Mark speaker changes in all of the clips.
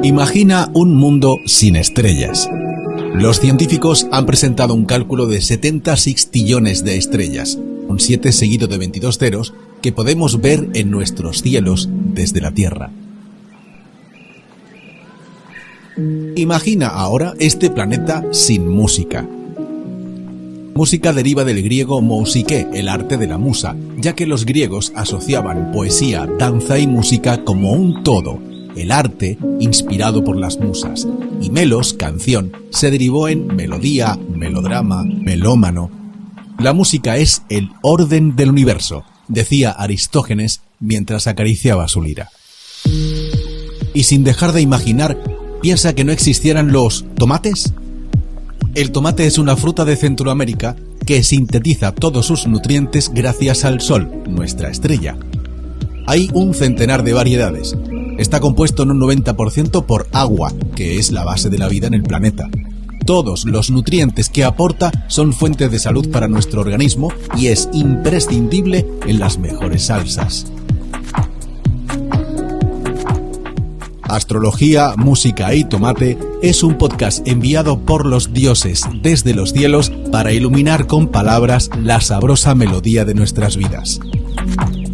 Speaker 1: Imagina un mundo sin estrellas. Los científicos han presentado un cálculo de 70 sextillones de estrellas, un 7 seguido de 22 ceros, que podemos ver en nuestros cielos desde la Tierra. Imagina ahora este planeta sin música. Música deriva del griego mousike, el arte de la musa, ya que los griegos asociaban poesía, danza y música como un todo. El arte inspirado por las musas, y melos, canción, se derivó en melodía, melodrama, melómano. La música es el orden del universo, decía Aristógenes mientras acariciaba su lira. Y sin dejar de imaginar, ¿piensa que no existieran los tomates? El tomate es una fruta de Centroamérica que sintetiza todos sus nutrientes gracias al sol, nuestra estrella. Hay un centenar de variedades. Está compuesto en un 90% por agua, que es la base de la vida en el planeta. Todos los nutrientes que aporta son fuentes de salud para nuestro organismo y es imprescindible en las mejores salsas. Astrología, música y tomate es un podcast enviado por los dioses desde los cielos para iluminar con palabras la sabrosa melodía de nuestras vidas.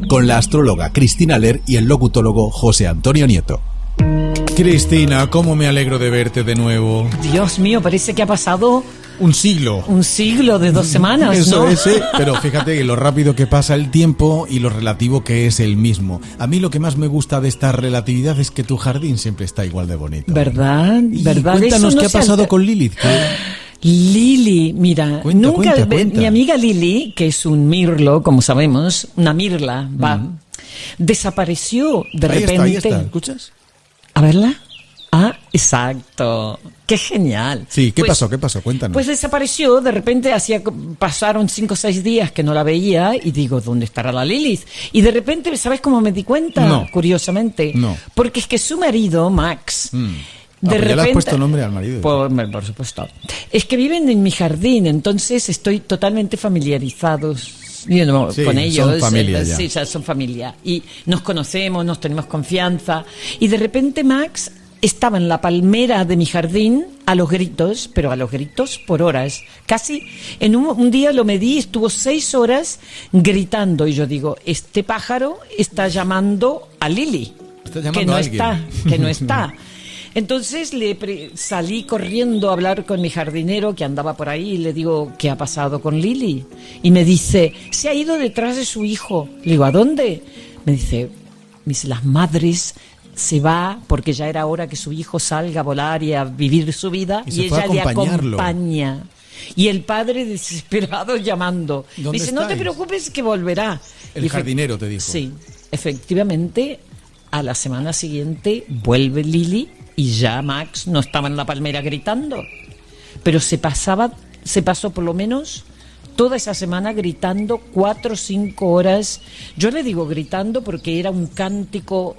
Speaker 1: Con la astróloga Cristina Ler y el locutólogo José Antonio Nieto.
Speaker 2: Cristina, cómo me alegro de verte de nuevo.
Speaker 3: Dios mío, parece que ha pasado
Speaker 2: un siglo.
Speaker 3: Un siglo de 2 semanas,
Speaker 2: Eso
Speaker 3: ¿no?
Speaker 2: es, pero fíjate lo rápido que pasa el tiempo y lo relativo que es el mismo. A mí lo que más me gusta de esta relatividad es que tu jardín siempre está igual de bonito.
Speaker 3: ¿Verdad?
Speaker 2: Y
Speaker 3: ¿Verdad?
Speaker 2: cuéntanos
Speaker 3: Eso no
Speaker 2: qué ha pasado con Lilith.
Speaker 3: Lili, mira,
Speaker 2: Cuenta.
Speaker 3: Mi amiga Lili, que es un mirlo, como sabemos, una mirla, desapareció de repente.
Speaker 2: Ahí está, ¿escuchas?
Speaker 3: A verla. Ah, exacto. Qué genial.
Speaker 2: Sí, ¿qué pasó? Cuéntanos.
Speaker 3: Pues desapareció, de repente pasaron 5 o 6 días que no la veía y digo, ¿dónde estará la Lilith? Y de repente, ¿sabes cómo me di cuenta?
Speaker 2: No.
Speaker 3: Curiosamente.
Speaker 2: No.
Speaker 3: Porque es que su marido, Max, de repente,
Speaker 2: ya le has puesto nombre al marido.
Speaker 3: Por supuesto. Es que viven en mi jardín, entonces estoy totalmente familiarizados con ellos.
Speaker 2: Son familia ya.
Speaker 3: Sí, ya son familia. Y nos conocemos, nos tenemos confianza. Y de repente Max estaba en la palmera de mi jardín a los gritos, pero a los gritos por horas. Casi en un día lo medí, estuvo 6 horas gritando. Y yo digo, este pájaro está llamando a Lili.
Speaker 2: Está llamando a alguien.
Speaker 3: Que no está. Entonces salí corriendo a hablar con mi jardinero que andaba por ahí y le digo, ¿qué ha pasado con Lili? Y me dice, se ha ido detrás de su hijo. Le digo, ¿a dónde? Me dice, las madres se va porque ya era hora que su hijo salga a volar y a vivir su vida y ella le acompaña. Y el padre desesperado llamando. Me dice,
Speaker 2: estáis?
Speaker 3: No te preocupes que volverá.
Speaker 2: El jardinero te dijo.
Speaker 3: Sí, efectivamente, a la semana siguiente vuelve Lili y ya Max no estaba en la palmera gritando. Pero se pasó por lo menos toda esa semana gritando 4 o 5 horas. Yo le digo gritando porque era un cántico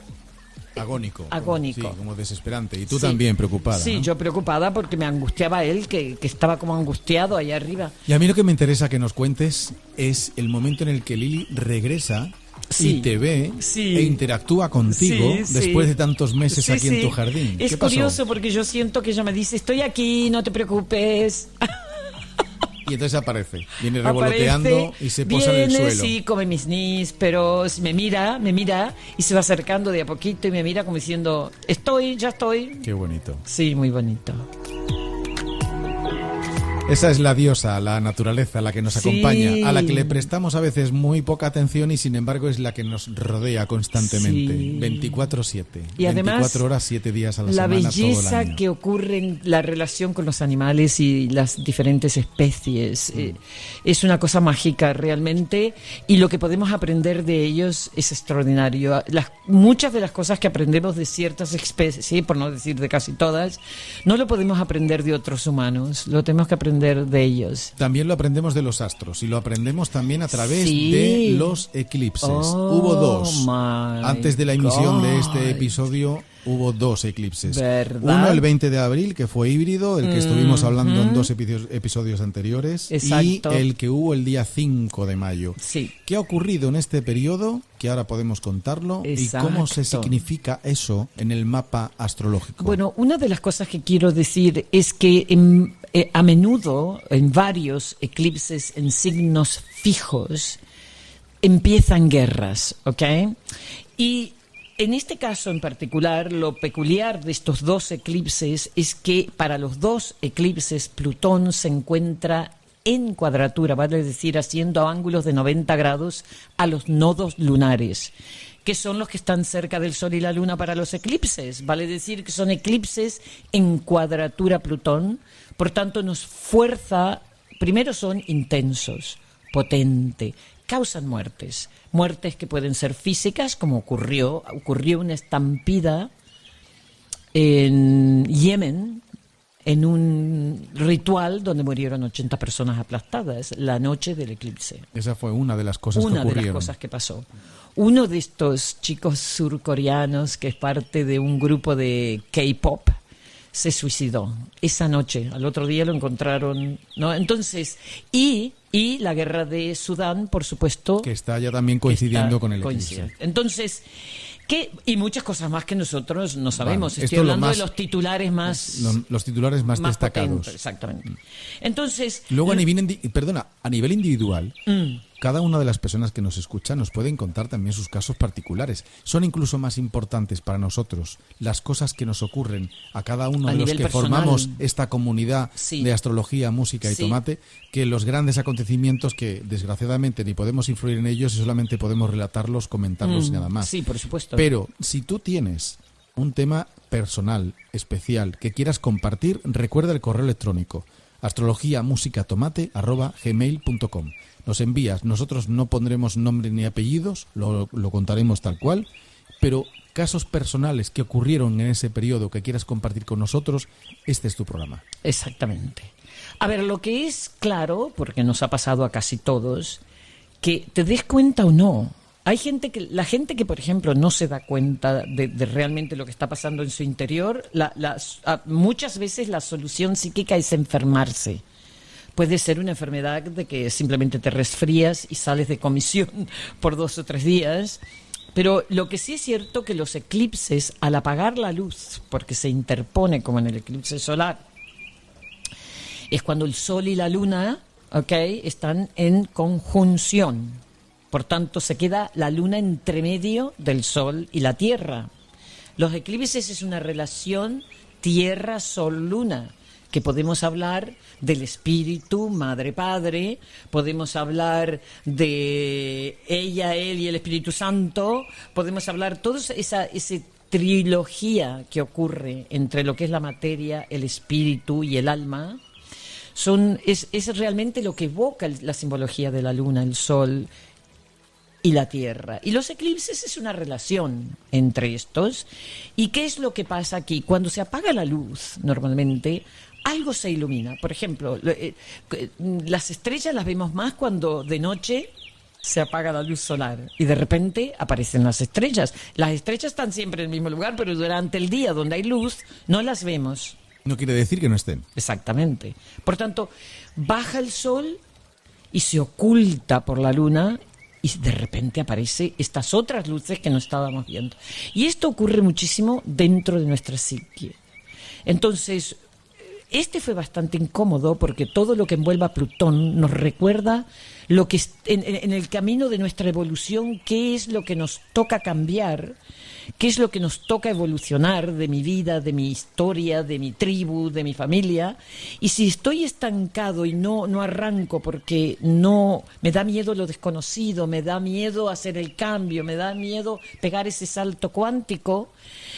Speaker 2: agónico.
Speaker 3: Sí,
Speaker 2: como desesperante. Y tú también preocupada.
Speaker 3: Sí,
Speaker 2: ¿no?
Speaker 3: yo preocupada porque me angustiaba él, que estaba como angustiado allá arriba.
Speaker 2: Y a mí lo que me interesa que nos cuentes es el momento en el que Lili regresa y te ve e interactúa contigo después de tantos meses aquí en tu jardín.
Speaker 3: Es curioso porque yo siento que ella me dice, estoy aquí, no te preocupes.
Speaker 2: Y entonces aparece, viene revoloteando y se posa en el suelo.
Speaker 3: Sí, come mis nis, pero me mira y se va acercando de a poquito y me mira como diciendo, ya estoy.
Speaker 2: Qué bonito.
Speaker 3: Sí, muy bonito.
Speaker 2: Esa es la diosa, la naturaleza, la que nos acompaña, a la que le prestamos a veces muy poca atención y sin embargo es la que nos rodea constantemente, 24/7,
Speaker 3: y además
Speaker 2: 24 horas, 7 días a la semana,
Speaker 3: la
Speaker 2: todo el
Speaker 3: belleza
Speaker 2: año.
Speaker 3: que ocurre en la relación con los animales y las diferentes especies es una cosa mágica realmente, y lo que podemos aprender de ellos es extraordinario. Muchas de las cosas que aprendemos de ciertas especies, por no decir de casi todas, no lo podemos aprender de otros humanos, lo tenemos que aprender de ellos.
Speaker 2: También lo aprendemos de los astros y lo aprendemos también a través de los eclipses. Hubo 2 antes de la emisión de este episodio. hubo 2 eclipses.
Speaker 3: ¿Verdad?
Speaker 2: Uno el 20 de abril, que fue híbrido, el que estuvimos hablando en 2 episodios anteriores.
Speaker 3: Exacto.
Speaker 2: Y el que hubo el día 5 de mayo.
Speaker 3: Sí.
Speaker 2: ¿Qué ha ocurrido en este periodo? Que ahora podemos contarlo.
Speaker 3: Exacto.
Speaker 2: ¿Y cómo se significa eso en el mapa astrológico?
Speaker 3: Bueno, una de las cosas que quiero decir es que a menudo en varios eclipses en signos fijos empiezan guerras, ¿ok? Y en este caso en particular, lo peculiar de estos 2 eclipses es que para los 2 eclipses Plutón se encuentra en cuadratura, vale decir, haciendo ángulos de 90 grados a los nodos lunares, que son los que están cerca del Sol y la Luna para los eclipses. Vale decir que son eclipses en cuadratura Plutón, por tanto nos fuerza, primero son intensos, potente, causan muertes que pueden ser físicas, como ocurrió una estampida en Yemen, en un ritual donde murieron 80 personas aplastadas la noche del eclipse.
Speaker 2: Esa fue una de las cosas que ocurrieron.
Speaker 3: Una de las cosas que pasó. Uno de estos chicos surcoreanos, que es parte de un grupo de K-pop, se suicidó esa noche. Al otro día lo encontraron, ¿no? Entonces, y la guerra de Sudán, por supuesto,
Speaker 2: que está ya también coincidiendo con el eclipse.
Speaker 3: Entonces, y muchas cosas más que nosotros no sabemos.
Speaker 2: Bueno,
Speaker 3: estoy hablando de los titulares más...
Speaker 2: Los titulares más destacados.
Speaker 3: Potentes, exactamente. Entonces...
Speaker 2: Luego, a nivel individual, cada una de las personas que nos escuchan nos pueden contar también sus casos particulares. Son incluso más importantes para nosotros las cosas que nos ocurren a cada uno de los que formamos esta comunidad de astrología, música y tomate, que los grandes acontecimientos que desgraciadamente ni podemos influir en ellos y solamente podemos relatarlos, comentarlos y nada más.
Speaker 3: Sí, por supuesto.
Speaker 2: Pero si tú tienes un tema personal, especial, que quieras compartir, recuerda el correo electrónico astrologiamusicatomate@gmail.com. Nos envías, nosotros no pondremos nombre ni apellidos, lo contaremos tal cual, pero casos personales que ocurrieron en ese periodo que quieras compartir con nosotros, este es tu programa.
Speaker 3: Exactamente. A ver, lo que es claro, porque nos ha pasado a casi todos, que te des cuenta o no, hay la gente que, por ejemplo, no se da cuenta de realmente lo que está pasando en su interior, muchas veces la solución psíquica es enfermarse. Puede ser una enfermedad de que simplemente te resfrías y sales de comisión por 2 o 3 días. Pero lo que sí es cierto que los eclipses, al apagar la luz, porque se interpone como en el eclipse solar, es cuando el Sol y la Luna, están en conjunción. Por tanto, se queda la Luna entre medio del Sol y la Tierra. Los eclipses es una relación Tierra-Sol-Luna, que podemos hablar del espíritu, madre-padre, podemos hablar de ella, él y el Espíritu Santo, podemos hablar toda esa trilogía que ocurre entre lo que es la materia, el espíritu y el alma. Es realmente lo que evoca la simbología de la luna, el sol y la Tierra. Y los eclipses es una relación entre estos. ¿Y qué es lo que pasa aquí? Cuando se apaga la luz, normalmente, algo se ilumina. Por ejemplo, las estrellas las vemos más cuando de noche se apaga la luz solar y de repente aparecen las estrellas. Las estrellas están siempre en el mismo lugar, pero durante el día donde hay luz no las vemos.
Speaker 2: No quiere decir que no estén.
Speaker 3: Exactamente. Por tanto, baja el sol y se oculta por la luna y de repente aparecen estas otras luces que no estábamos viendo. Y esto ocurre muchísimo dentro de nuestra psique. Entonces, este fue bastante incómodo porque todo lo que envuelve a Plutón nos recuerda lo que en el camino de nuestra evolución, qué es lo que nos toca cambiar, qué es lo que nos toca evolucionar de mi vida, de mi historia, de mi tribu, de mi familia. Y si estoy estancado y no arranco porque no me da miedo lo desconocido, me da miedo hacer el cambio, me da miedo pegar ese salto cuántico,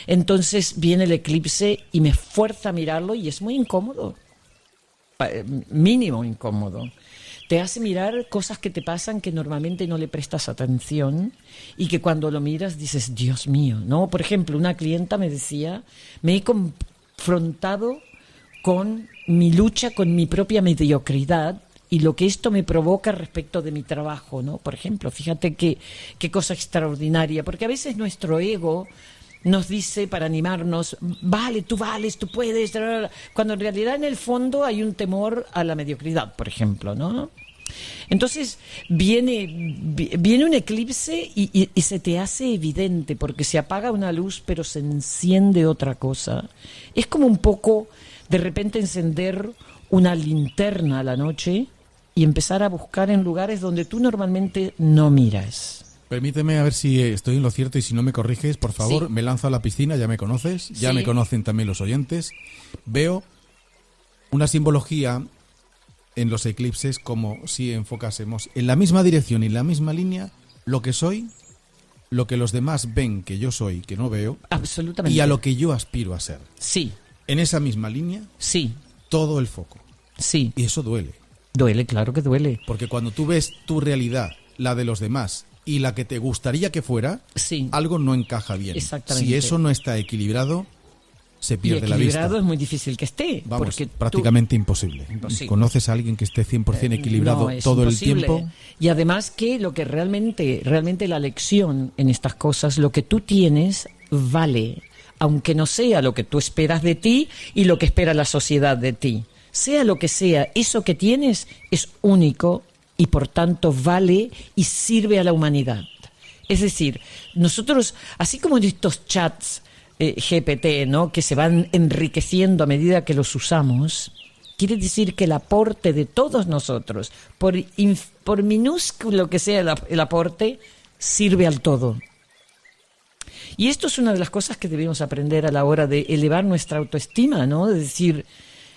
Speaker 3: entonces viene el eclipse y me fuerza a mirarlo y es muy incómodo, mínimo incómodo. Te hace mirar cosas que te pasan que normalmente no le prestas atención y que cuando lo miras dices, Dios mío, ¿no? Por ejemplo, una clienta me decía, me he confrontado con mi lucha, con mi propia mediocridad y lo que esto me provoca respecto de mi trabajo, ¿no? Por ejemplo, fíjate qué cosa extraordinaria, porque a veces nuestro ego nos dice para animarnos, vale, tú puedes, cuando en realidad en el fondo hay un temor a la mediocridad, por ejemplo, ¿no? Entonces viene un eclipse y se te hace evidente, porque se apaga una luz pero se enciende otra cosa. Es como un poco de repente encender una linterna a la noche y empezar a buscar en lugares donde tú normalmente no miras.
Speaker 2: Permíteme a ver si estoy en lo cierto y si no me corriges, por favor,
Speaker 3: Sí.
Speaker 2: me lanzo a la piscina, ya me conoces, ya
Speaker 3: Sí.
Speaker 2: me conocen también los oyentes. Veo una simbología en los eclipses como si enfocásemos en la misma dirección y en la misma línea lo que soy, lo que los demás ven que yo soy, que no veo,
Speaker 3: Absolutamente.
Speaker 2: y a lo que yo aspiro a ser.
Speaker 3: Sí,
Speaker 2: En esa misma línea,
Speaker 3: sí,
Speaker 2: todo el foco.
Speaker 3: sí.
Speaker 2: Y eso duele.
Speaker 3: Duele, claro que duele.
Speaker 2: Porque cuando tú ves tu realidad, la de los demás, y la que te gustaría que fuera,
Speaker 3: Sí.
Speaker 2: algo no encaja bien.
Speaker 3: Exactamente.
Speaker 2: Si eso no está equilibrado, se
Speaker 3: Y
Speaker 2: pierde la vista.
Speaker 3: equilibrado es muy difícil que esté.
Speaker 2: Vamos,
Speaker 3: porque tú-
Speaker 2: prácticamente imposible.
Speaker 3: Imposible.
Speaker 2: ¿Conoces a alguien que esté 100% equilibrado
Speaker 3: No, es
Speaker 2: todo
Speaker 3: imposible.
Speaker 2: el tiempo?
Speaker 3: Y además que lo que realmente la lección en estas cosas, lo que tú tienes vale, aunque no sea lo que tú esperas de ti y lo que espera la sociedad de ti. Sea lo que sea, eso que tienes es único y por tanto vale y sirve a la humanidad. Es decir, nosotros, así como en estos chats GPT, ¿no?, que se van enriqueciendo a medida que los usamos, quiere decir que el aporte de todos nosotros, por minúsculo que sea el aporte, sirve al todo. Y esto es una de las cosas que debemos aprender a la hora de elevar nuestra autoestima, ¿no? Es decir,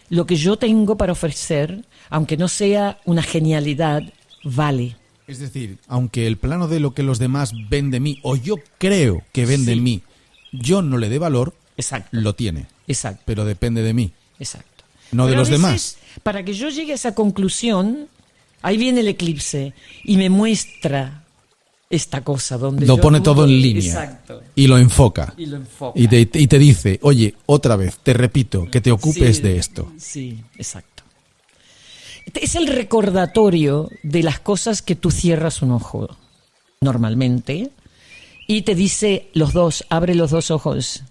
Speaker 3: lo que yo tengo para ofrecer, aunque no sea una genialidad, vale.
Speaker 2: Es decir, aunque el plano de lo que los demás ven de mí, o yo creo que ven de
Speaker 3: Sí.
Speaker 2: mí, yo no le dé valor,
Speaker 3: Exacto.
Speaker 2: lo tiene.
Speaker 3: Exacto.
Speaker 2: Pero depende de mí.
Speaker 3: Exacto.
Speaker 2: No de
Speaker 3: Pero a
Speaker 2: los demás.
Speaker 3: Para que yo llegue a esa conclusión, ahí viene el eclipse y me muestra esta cosa donde
Speaker 2: Lo
Speaker 3: yo
Speaker 2: pone
Speaker 3: dudo.
Speaker 2: todo en línea.
Speaker 3: Exacto.
Speaker 2: Y lo enfoca.
Speaker 3: Y lo enfoca.
Speaker 2: Y te dice, oye, otra vez, te repito, que te ocupes
Speaker 3: Sí,
Speaker 2: de esto.
Speaker 3: Sí, exacto. Es el recordatorio de las cosas que tú cierras un ojo normalmente y te dice abre los dos ojos,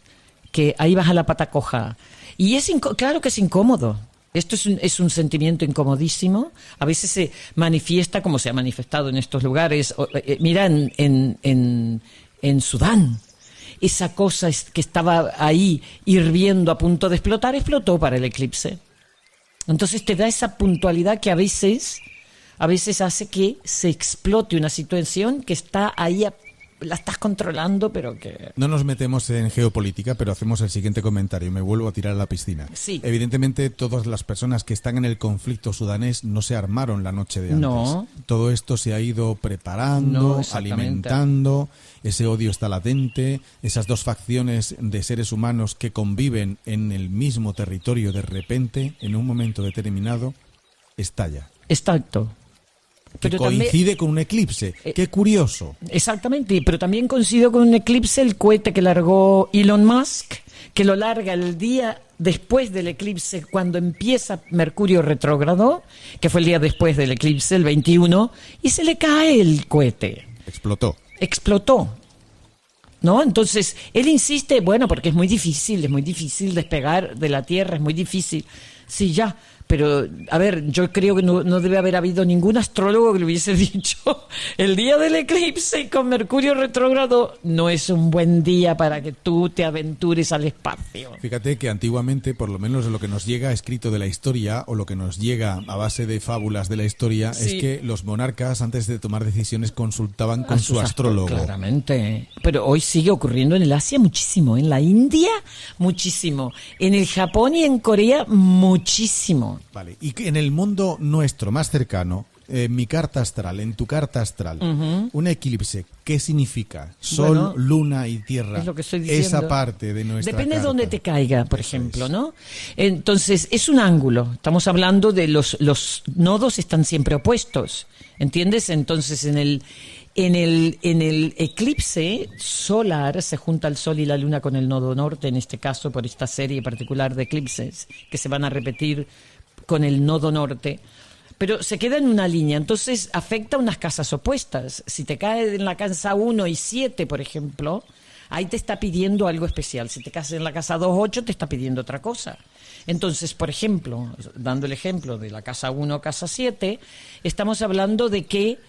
Speaker 3: que ahí vas a la pata coja. Y claro que es incómodo. Esto es un sentimiento incomodísimo. A veces se manifiesta como se ha manifestado en estos lugares. Mira, en Sudán, esa cosa que estaba ahí hirviendo a punto de explotar, explotó para el eclipse. Entonces te da esa puntualidad que a veces hace que se explote una situación que está ahí, la estás controlando, pero que...
Speaker 2: No nos metemos en geopolítica, pero hacemos el siguiente comentario. Me vuelvo a tirar a la piscina.
Speaker 3: Sí.
Speaker 2: Evidentemente, todas las personas que están en el conflicto sudanés no se armaron la noche de antes.
Speaker 3: No.
Speaker 2: Todo esto se ha ido preparando,
Speaker 3: No, exactamente.
Speaker 2: alimentando, ese odio está latente, esas dos facciones de seres humanos que conviven en el mismo territorio de repente, en un momento determinado, estalla.
Speaker 3: Exacto.
Speaker 2: Que
Speaker 3: Pero también-
Speaker 2: coincide con un eclipse. ¡Qué curioso!
Speaker 3: Exactamente, pero también coincidió con un eclipse el cohete que largó Elon Musk, que lo larga el día después del eclipse, cuando empieza Mercurio retrógrado, que fue el día después del eclipse, el 21, y se le cae el cohete.
Speaker 2: Explotó.
Speaker 3: Explotó. ¿No? Entonces, él insiste, bueno, porque es muy difícil despegar de la Tierra, es muy difícil. Sí, ya, pero, a ver, yo creo que no debe haber habido ningún astrólogo que le hubiese dicho el día del eclipse con Mercurio retrógrado no es un buen día para que tú te aventures al espacio.
Speaker 2: Fíjate que antiguamente, por lo menos lo que nos llega escrito de la historia o lo que nos llega a base de fábulas de la historia
Speaker 3: Sí.
Speaker 2: es que los monarcas antes de tomar decisiones consultaban con
Speaker 3: A
Speaker 2: su
Speaker 3: sus
Speaker 2: astrólogo.
Speaker 3: Claramente. Pero hoy sigue ocurriendo en el Asia muchísimo, en la India muchísimo, en el Japón y en Corea muchísimo.
Speaker 2: Vale. Y que en el mundo nuestro más cercano, mi carta astral, en tu carta astral, un eclipse, ¿qué significa? Sol,
Speaker 3: Bueno,
Speaker 2: luna y tierra.
Speaker 3: Es lo que estoy diciendo.
Speaker 2: Esa parte de nuestra
Speaker 3: Depende de
Speaker 2: carta.
Speaker 3: dónde te caiga, por
Speaker 2: Eso
Speaker 3: ejemplo,
Speaker 2: es.
Speaker 3: ¿no? Entonces, es un ángulo. Estamos hablando de los nodos están siempre opuestos. ¿Entiendes? Entonces, en el eclipse solar se junta el Sol y la Luna con el nodo norte, en este caso, por esta serie particular de eclipses, que se van a repetir con el nodo norte. Pero se queda en una línea, entonces afecta a unas casas opuestas. Si te cae en la casa 1 y 7, por ejemplo, ahí te está pidiendo algo especial. Si te casas en la casa 2-8, te está pidiendo otra cosa. Entonces, por ejemplo, dando el ejemplo de la casa 1 o casa 7, estamos hablando de que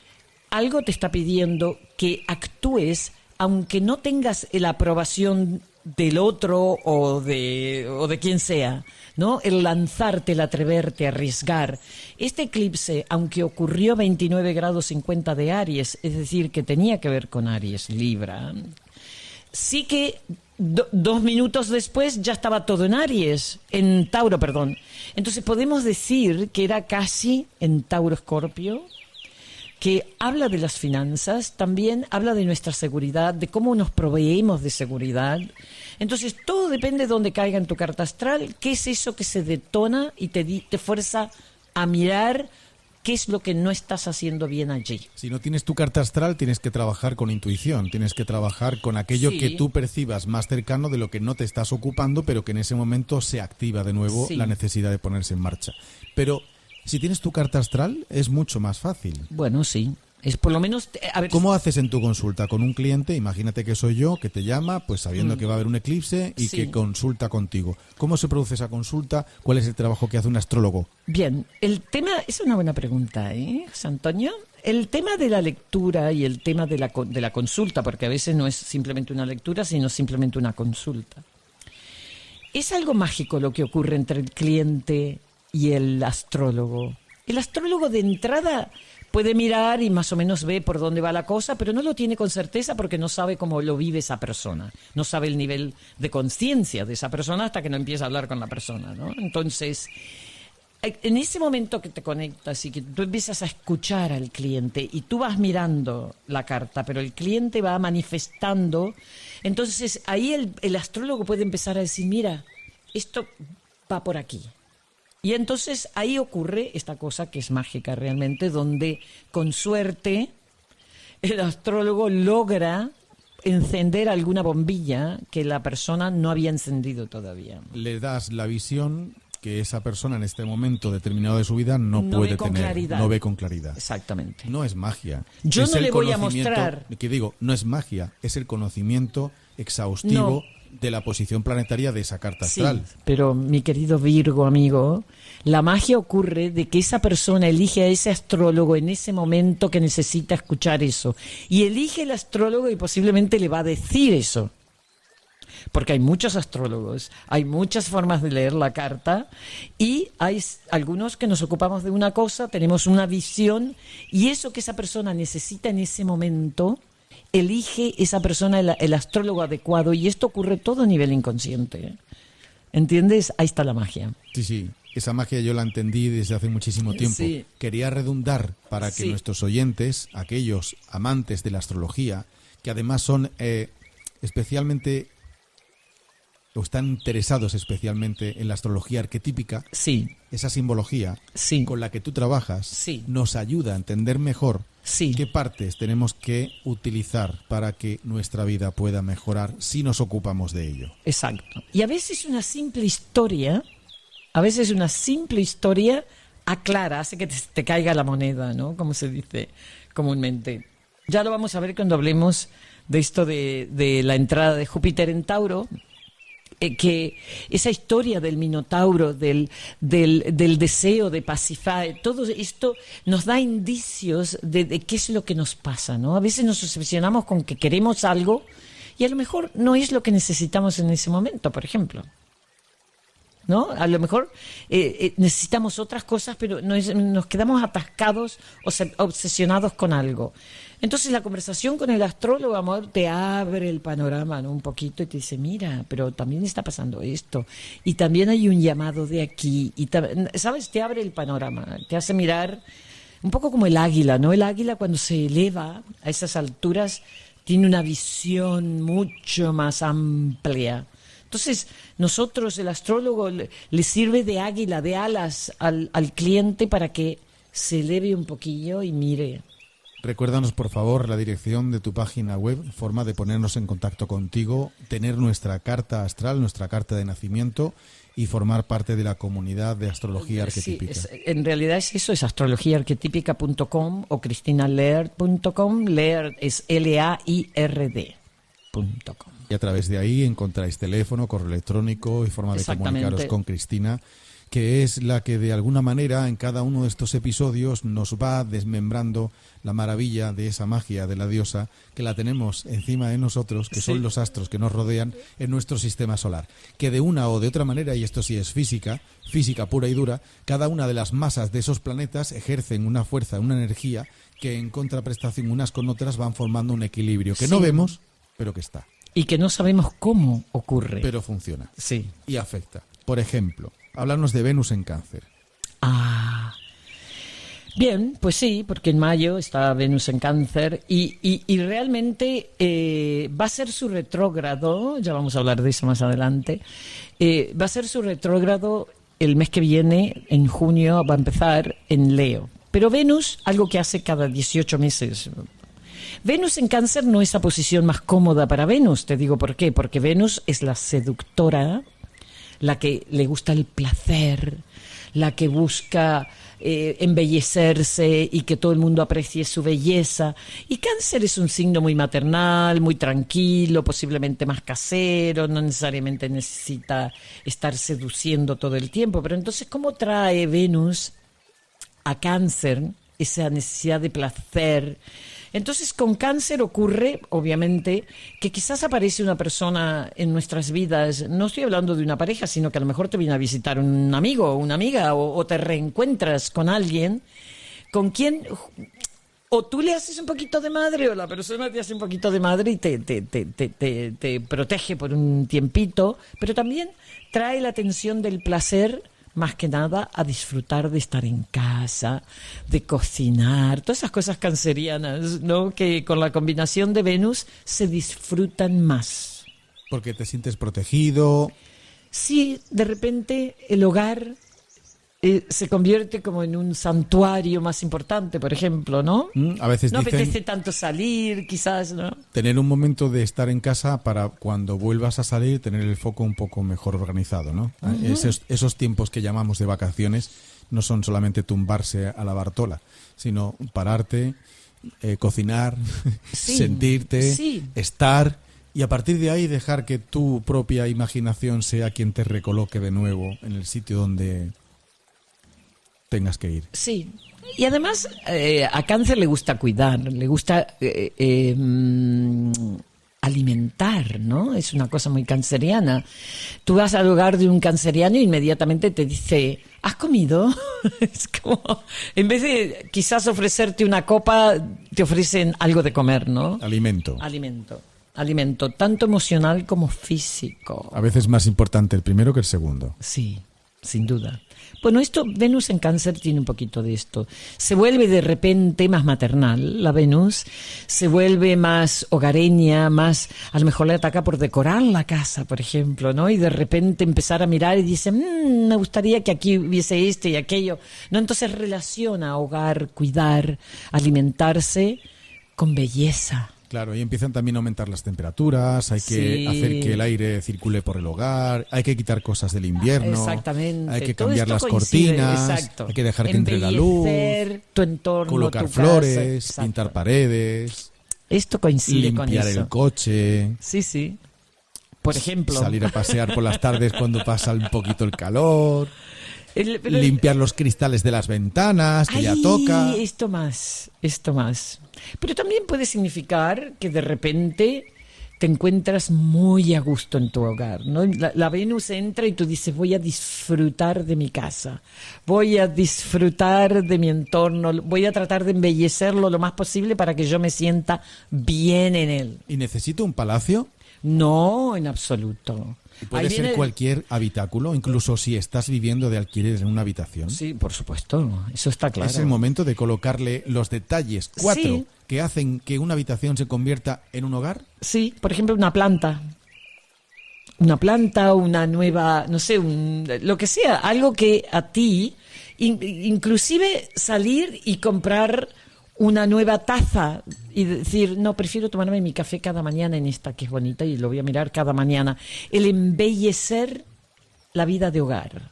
Speaker 3: algo te está pidiendo que actúes aunque no tengas la aprobación del otro o de quien sea, ¿no? El lanzarte, el atreverte, arriesgar. Este eclipse, aunque ocurrió 29 grados 50 de Aries, es decir, que tenía que ver con Aries, Libra, sí que 2 minutos después ya estaba todo en Aries, en Tauro, perdón. Entonces podemos decir que era casi en Tauro Escorpio, que habla de las finanzas, también habla de nuestra seguridad, de cómo nos proveemos de seguridad. Entonces, todo depende de dónde caiga en tu carta astral, qué es eso que se detona y te fuerza a mirar qué es lo que no estás haciendo bien allí.
Speaker 2: Si no tienes tu carta astral, tienes que trabajar con intuición, tienes que trabajar con aquello que tú percibas más cercano de lo que no te estás ocupando, pero que en ese momento se activa de nuevo la necesidad de ponerse en marcha. Pero si tienes tu carta astral, es mucho más fácil.
Speaker 3: Bueno, sí. Es por lo menos... A ver,
Speaker 2: ¿cómo haces en tu consulta con un cliente? Imagínate que soy yo, que te llama, pues sabiendo que va a haber un eclipse y que consulta contigo. ¿Cómo se produce esa consulta? ¿Cuál es el trabajo que hace un astrólogo?
Speaker 3: Bien, el tema... Es una buena pregunta, José Antonio. El tema de la lectura y el tema de la consulta, porque a veces no es simplemente una lectura, sino simplemente una consulta. Es algo mágico lo que ocurre entre el cliente y el astrólogo. El astrólogo de entrada puede mirar y más o menos ve por dónde va la cosa, pero no lo tiene con certeza porque no sabe cómo lo vive esa persona. No sabe el nivel de conciencia de esa persona hasta que no empieza a hablar con la persona, ¿no? Entonces, en ese momento que te conectas y que tú empiezas a escuchar al cliente y tú vas mirando la carta, pero el cliente va manifestando, entonces ahí el astrólogo puede empezar a decir, mira, esto va por aquí. Y entonces ahí ocurre esta cosa que es mágica realmente, donde con suerte el astrólogo logra encender alguna bombilla que la persona no había encendido todavía.
Speaker 2: Le das la visión que esa persona en este momento determinado de su vida no puede tener,
Speaker 3: claridad.
Speaker 2: No ve con claridad.
Speaker 3: Exactamente.
Speaker 2: No es magia.
Speaker 3: Yo
Speaker 2: es
Speaker 3: no le voy a mostrar.
Speaker 2: Que digo, no es magia, es el conocimiento exhaustivo de la posición planetaria de esa carta astral.
Speaker 3: Sí, pero mi querido Virgo, amigo, la magia ocurre de que esa persona elige a ese astrólogo en ese momento que necesita escuchar eso. Y elige el astrólogo y posiblemente le va a decir eso. Porque hay muchos astrólogos, hay muchas formas de leer la carta y hay algunos que nos ocupamos de una cosa, tenemos una visión y eso que esa persona necesita en ese momento, elige esa persona el astrólogo adecuado y esto ocurre todo a nivel inconsciente. ¿Entiendes? Ahí está la magia.
Speaker 2: Sí. Esa magia yo la entendí desde hace muchísimo tiempo.
Speaker 3: Sí.
Speaker 2: Quería redundar para que nuestros oyentes, aquellos amantes de la astrología, que además son especialmente... o están interesados especialmente en la astrología arquetípica, esa simbología con la que tú trabajas nos ayuda a entender mejor qué partes tenemos que utilizar para que nuestra vida pueda mejorar si nos ocupamos de ello.
Speaker 3: Exacto. Y a veces una simple historia aclara, hace que te caiga la moneda, ¿no? Como se dice comúnmente. Ya lo vamos a ver cuando hablemos de esto de la entrada de Júpiter en Tauro, que esa historia del Minotauro, del deseo de pacifar, todo esto nos da indicios de qué es lo que nos pasa, ¿no? A veces nos obsesionamos con que queremos algo y a lo mejor no es lo que necesitamos en ese momento, por ejemplo, ¿no? A lo mejor necesitamos otras cosas, pero nos quedamos atascados o obsesionados con algo. Entonces la conversación con el astrólogo, amor, te abre el panorama, ¿no? Un poquito y te dice, mira, pero también está pasando esto. Y también hay un llamado de aquí. Y ¿sabes? Te abre el panorama, te hace mirar un poco como el águila, ¿no? El águila cuando se eleva a esas alturas tiene una visión mucho más amplia. Entonces, nosotros, el astrólogo, le sirve de águila, de alas al cliente para que se eleve un poquillo y mire.
Speaker 2: Recuérdanos, por favor, la dirección de tu página web, forma de ponernos en contacto contigo, tener nuestra carta astral, nuestra carta de nacimiento y formar parte de la comunidad de astrología arquetípica.
Speaker 3: Sí, en realidad es eso, es astrologiaarquetípica.com o cristinalaird.com. Laird es Laird. gmail.com.
Speaker 2: Y a través de ahí encontráis teléfono, correo electrónico y forma de
Speaker 3: Exactamente.
Speaker 2: comunicaros con Cristina, que es la que de alguna manera en cada uno de estos episodios nos va desmembrando la maravilla de esa magia de la diosa que la tenemos encima de nosotros, que
Speaker 3: Sí.
Speaker 2: son los astros que nos rodean en nuestro sistema solar. Que de una o de otra manera, y esto sí es física pura y dura, cada una de las masas de esos planetas ejercen una fuerza, una energía que en contraprestación unas con otras van formando un equilibrio que no
Speaker 3: Sí.
Speaker 2: vemos, pero que está,
Speaker 3: Y que no sabemos cómo ocurre.
Speaker 2: pero funciona
Speaker 3: Sí.
Speaker 2: y afecta. Por ejemplo, hablarnos de Venus en Cáncer.
Speaker 3: Ah. Bien, pues sí, porque en mayo está Venus en Cáncer y realmente va a ser su retrógrado, ya vamos a hablar de eso más adelante, va a ser su retrógrado el mes que viene, en junio, va a empezar en Leo. Pero Venus, algo que hace cada 18 meses. Venus en Cáncer no es la posición más cómoda para Venus, te digo por qué, porque Venus es la seductora, la que le gusta el placer, la que busca embellecerse y que todo el mundo aprecie su belleza. Y Cáncer es un signo muy maternal, muy tranquilo, posiblemente más casero, no necesariamente necesita estar seduciendo todo el tiempo. Pero entonces, ¿cómo trae Venus a Cáncer esa necesidad de placer? Entonces, con Cáncer ocurre, obviamente, que quizás aparece una persona en nuestras vidas, no estoy hablando de una pareja, sino que a lo mejor te viene a visitar un amigo o una amiga, o te reencuentras con alguien con quien o tú le haces un poquito de madre o la persona te hace un poquito de madre y te protege por un tiempito, pero también trae la tensión del placer, más que nada a disfrutar de estar en casa, de cocinar, todas esas cosas cancerianas, ¿no? Que con la combinación de Venus se disfrutan más.
Speaker 2: Porque te sientes protegido.
Speaker 3: Sí, de repente el hogar se convierte como en un santuario más importante, por ejemplo, ¿no?
Speaker 2: A veces
Speaker 3: No
Speaker 2: dicen
Speaker 3: apetece tanto salir, quizás, ¿no?
Speaker 2: tener un momento de estar en casa para cuando vuelvas a salir tener el foco un poco mejor organizado, ¿no? Esos tiempos que llamamos de vacaciones no son solamente tumbarse a la Bartola, sino pararte, cocinar,
Speaker 3: Sí,
Speaker 2: sentirte,
Speaker 3: sí.
Speaker 2: estar y a partir de ahí dejar que tu propia imaginación sea quien te recoloque de nuevo en el sitio donde tengas que ir.
Speaker 3: Sí. Y además a Cáncer le gusta cuidar, le gusta alimentar, ¿no? Es una cosa muy canceriana. Tú vas al hogar de un canceriano e inmediatamente te dice, ¿has comido? Es como, en vez de quizás ofrecerte una copa, te ofrecen algo de comer, ¿no?
Speaker 2: Alimento.
Speaker 3: Alimento, tanto emocional como físico.
Speaker 2: A veces más importante el primero que el segundo.
Speaker 3: Sí, sin duda. Bueno, Venus en Cáncer tiene un poquito de esto. Se vuelve de repente más maternal, la Venus, se vuelve más hogareña, más, a lo mejor le ataca por decorar la casa, por ejemplo, ¿no? Y de repente empezar a mirar y dice, me gustaría que aquí hubiese este y aquello, ¿no? Entonces relaciona hogar, cuidar, alimentarse con belleza.
Speaker 2: Claro, y empiezan también a aumentar las temperaturas, hay que
Speaker 3: Sí.
Speaker 2: hacer que el aire circule por el hogar, hay que quitar cosas del invierno,
Speaker 3: Exactamente.
Speaker 2: hay que
Speaker 3: Todo
Speaker 2: cambiar
Speaker 3: esto
Speaker 2: las
Speaker 3: coincide,
Speaker 2: cortinas,
Speaker 3: exacto.
Speaker 2: hay que dejar que entre la luz,
Speaker 3: Embellecer tu entorno,
Speaker 2: colocar
Speaker 3: tu casa.
Speaker 2: flores,
Speaker 3: Exacto.
Speaker 2: pintar paredes,
Speaker 3: Esto coincide con
Speaker 2: limpiar
Speaker 3: eso.
Speaker 2: el coche,
Speaker 3: Sí, sí. Por ejemplo.
Speaker 2: salir a pasear por las tardes cuando pasa un poquito el calor,
Speaker 3: Pero-
Speaker 2: limpiar los cristales de las ventanas, que ya toca.
Speaker 3: Esto más. Pero también puede significar que de repente te encuentras muy a gusto en tu hogar, ¿no? La Venus entra y tú dices, voy a disfrutar de mi casa, voy a disfrutar de mi entorno, voy a tratar de embellecerlo lo más posible para que yo me sienta bien en él.
Speaker 2: ¿Y necesito un palacio?
Speaker 3: No, en absoluto.
Speaker 2: Y puede
Speaker 3: Ahí
Speaker 2: ser
Speaker 3: viene-
Speaker 2: cualquier habitáculo, incluso si estás viviendo de alquiler en una habitación.
Speaker 3: Sí, por supuesto, eso está claro.
Speaker 2: Es el momento de colocarle los detalles, 4,
Speaker 3: Sí.
Speaker 2: que hacen que una habitación se convierta en un hogar.
Speaker 3: Sí, por ejemplo, una planta. Una nueva, no sé, lo que sea, algo que a ti, inclusive salir y comprar una nueva taza y decir, no, prefiero tomarme mi café cada mañana en esta que es bonita y lo voy a mirar cada mañana. El embellecer la vida de hogar.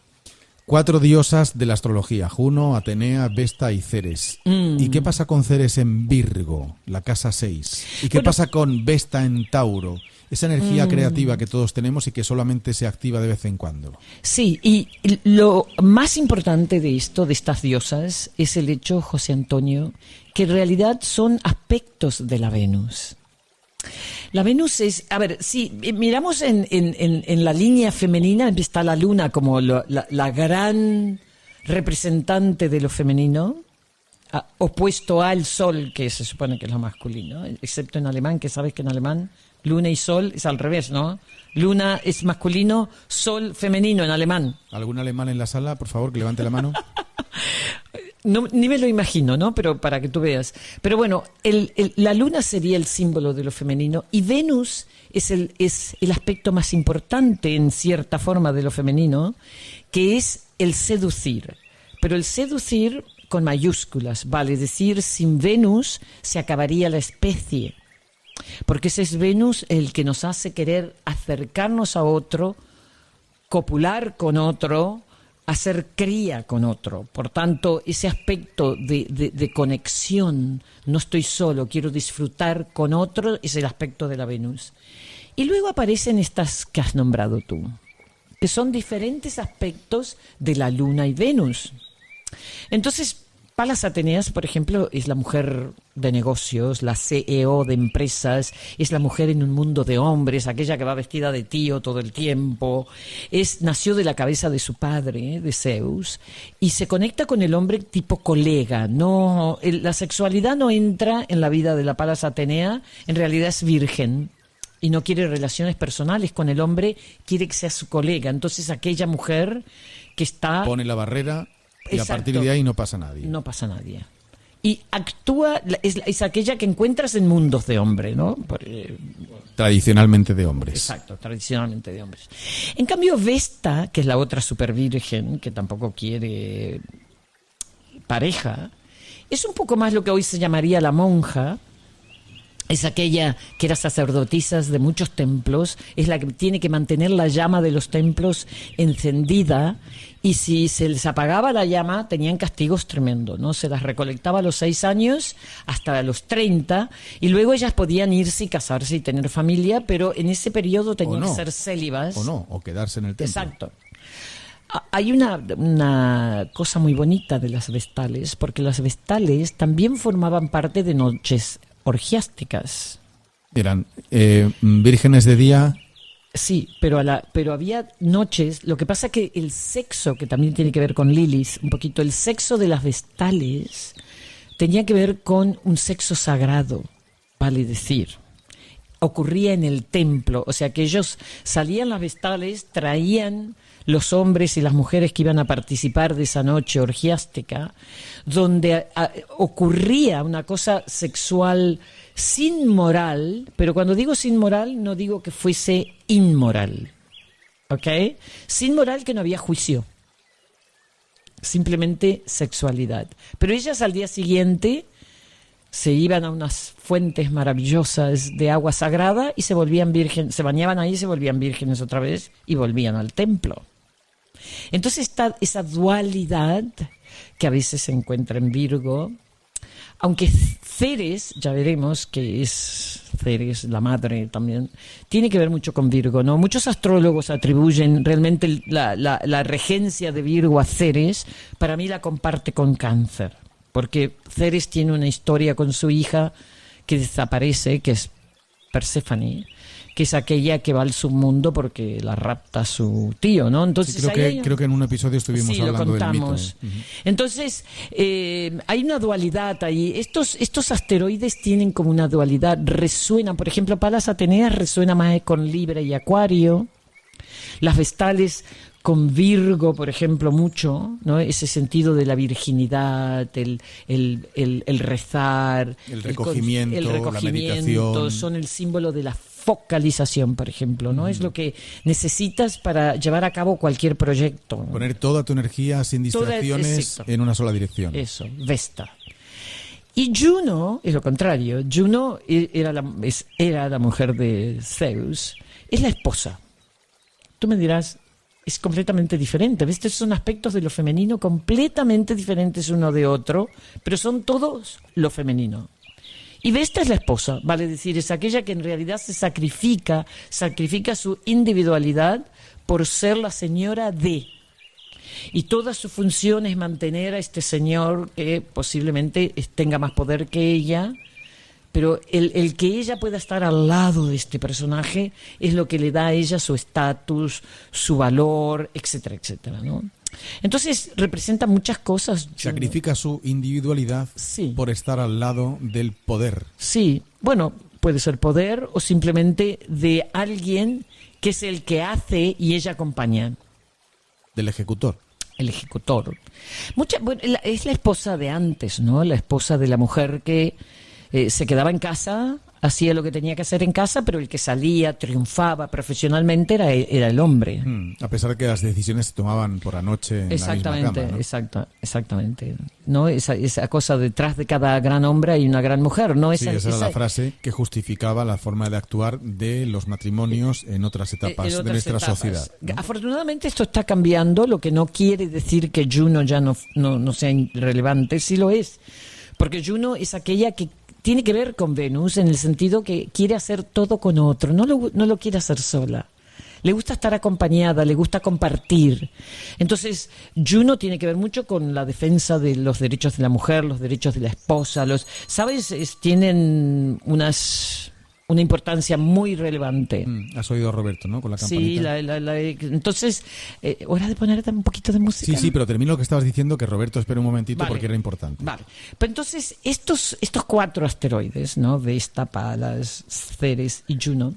Speaker 2: 4 diosas de la astrología, Juno, Atenea, Vesta y Ceres. ¿Y qué pasa con Ceres en Virgo, la casa 6? ¿Y qué
Speaker 3: Bueno,
Speaker 2: pasa con Vesta en Tauro? esa energía creativa que todos tenemos y que solamente se activa de vez en cuando.
Speaker 3: Sí, y lo más importante de esto, de estas diosas, es el hecho, José Antonio, que en realidad son aspectos de la Venus. La Venus es, a ver, si miramos en la línea femenina, está la luna como la gran representante de lo femenino, opuesto al sol, que se supone que es lo masculino, excepto en alemán, que sabes que en alemán luna y sol es al revés, ¿no? Luna es masculino, sol femenino en alemán.
Speaker 2: ¿Algún alemán en la sala, por favor, que levante la mano?
Speaker 3: No, ni me lo imagino, ¿no? Pero para que tú veas. Pero bueno, la luna sería el símbolo de lo femenino y Venus es el aspecto más importante en cierta forma de lo femenino, que es el seducir. Pero el seducir con mayúsculas, vale decir, sin Venus se acabaría la especie. Porque ese es Venus el que nos hace querer acercarnos a otro, copular con otro, hacer cría con otro. Por tanto, ese aspecto de conexión, no estoy solo, quiero disfrutar con otro, es el aspecto de la Venus. Y luego aparecen estas que has nombrado tú, que son diferentes aspectos de la Luna y Venus. Entonces, Palas Ateneas, por ejemplo, es la mujer de negocios, la CEO de empresas, es la mujer en un mundo de hombres, aquella que va vestida de tío todo el tiempo, nació de la cabeza de su padre, de Zeus, y se conecta con el hombre tipo colega. No, la sexualidad no entra en la vida de la Palas Atenea, en realidad es virgen y no quiere relaciones personales con el hombre, quiere que sea su colega. Entonces aquella mujer que está...
Speaker 2: Pone la barrera... Y
Speaker 3: Exacto.
Speaker 2: a partir de ahí no pasa nadie.
Speaker 3: No pasa nadie. Y actúa, es aquella que encuentras en mundos de hombre, ¿no?
Speaker 2: Tradicionalmente de hombres.
Speaker 3: Exacto, tradicionalmente de hombres. En cambio, Vesta, que es la otra supervirgen, que tampoco quiere pareja, es un poco más lo que hoy se llamaría la monja. Es aquella que era sacerdotisa de muchos templos, es la que tiene que mantener la llama de los templos encendida, y si se les apagaba la llama tenían castigos tremendos, ¿no? Se las recolectaba a los 6 años hasta los 30, y luego ellas podían irse y casarse y tener familia, pero en ese periodo tenían que ser célibas.
Speaker 2: O quedarse en el templo.
Speaker 3: Exacto. Hay una cosa muy bonita de las vestales, porque las vestales también formaban parte de noches orgiásticas.
Speaker 2: Eran vírgenes de día.
Speaker 3: Sí, pero había noches. Lo que pasa que el sexo, que también tiene que ver con Lilith, un poquito, el sexo de las vestales tenía que ver con un sexo sagrado, vale decir. Ocurría en el templo, o sea que ellos salían las vestales, traían los hombres y las mujeres que iban a participar de esa noche orgiástica, donde ocurría una cosa sexual sin moral, pero cuando digo sin moral, no digo que fuese inmoral, ¿ok? Sin moral, que no había juicio, simplemente sexualidad. Pero ellas al día siguiente se iban a unas fuentes maravillosas de agua sagrada y se volvían vírgenes, se bañaban ahí y se volvían vírgenes otra vez y volvían al templo. Entonces está esa dualidad que a veces se encuentra en Virgo, aunque Ceres, ya veremos que es Ceres, la madre también, tiene que ver mucho con Virgo, ¿no? Muchos astrólogos atribuyen realmente la regencia de Virgo a Ceres. Para mí la comparte con Cáncer, porque Ceres tiene una historia con su hija que desaparece, que es Perséfone, que es aquella que va al submundo porque la rapta su tío, ¿no? Entonces
Speaker 2: sí, creo que en un episodio estuvimos hablando del mito.
Speaker 3: Entonces, hay una dualidad ahí. Estos asteroides tienen como una dualidad, resuenan, por ejemplo, Palas Ateneas resuena más con Libra y Acuario, las vestales con Virgo, por ejemplo, mucho, ¿no? Ese sentido de la virginidad, el rezar,
Speaker 2: el recogimiento, la meditación,
Speaker 3: son el símbolo de la focalización, por ejemplo, ¿no? Es lo que necesitas para llevar a cabo cualquier proyecto, ¿no?
Speaker 2: Poner toda tu energía sin distracciones en una sola dirección.
Speaker 3: Eso, Vesta. Y Juno es lo contrario. Juno era la mujer de Zeus, es la esposa. Tú me dirás, es completamente diferente. ¿Ves? Estos son aspectos de lo femenino completamente diferentes uno de otro, pero son todos lo femenino. Y Vesta es la esposa, vale decir, es aquella que en realidad se sacrifica su individualidad por ser la señora de. Y toda su función es mantener a este señor que posiblemente tenga más poder que ella, pero el que ella pueda estar al lado de este personaje es lo que le da a ella su estatus, su valor, etcétera, etcétera, ¿no? Entonces representa muchas cosas.
Speaker 2: Sacrifica su individualidad por estar al lado del poder.
Speaker 3: Sí, bueno, puede ser poder o simplemente de alguien que es el que hace y ella acompaña.
Speaker 2: Del ejecutor.
Speaker 3: El ejecutor. Es la esposa de antes, ¿no? La esposa de la mujer que se quedaba en casa, hacía lo que tenía que hacer en casa, pero el que salía, triunfaba profesionalmente era el hombre.
Speaker 2: A pesar de que las decisiones se tomaban por anoche en la misma cama, ¿no?
Speaker 3: Exactamente. ¿No? Esa cosa detrás de cada gran hombre hay una gran mujer, ¿no?
Speaker 2: Esa era la frase que justificaba la forma de actuar de los matrimonios en otras etapas de nuestra sociedad, ¿no?
Speaker 3: Afortunadamente esto está cambiando, lo que no quiere decir que Juno ya no sea irrelevante, sí lo es. Porque Juno es aquella que tiene que ver con Venus en el sentido que quiere hacer todo con otro, no lo quiere hacer sola. Le gusta estar acompañada, le gusta compartir. Entonces, Juno tiene que ver mucho con la defensa de los derechos de la mujer, los derechos de la esposa. ¿Sabes? Tienen una importancia muy relevante.
Speaker 2: Has oído a Roberto, ¿no? Con la campanita.
Speaker 3: Sí, entonces, hora de poner un poquito de música.
Speaker 2: Sí, pero termino lo que estabas diciendo, que Roberto espera un momentito porque era importante.
Speaker 3: Vale, pues entonces estos 4 asteroides, ¿no? Vesta, Palas, Ceres y Juno,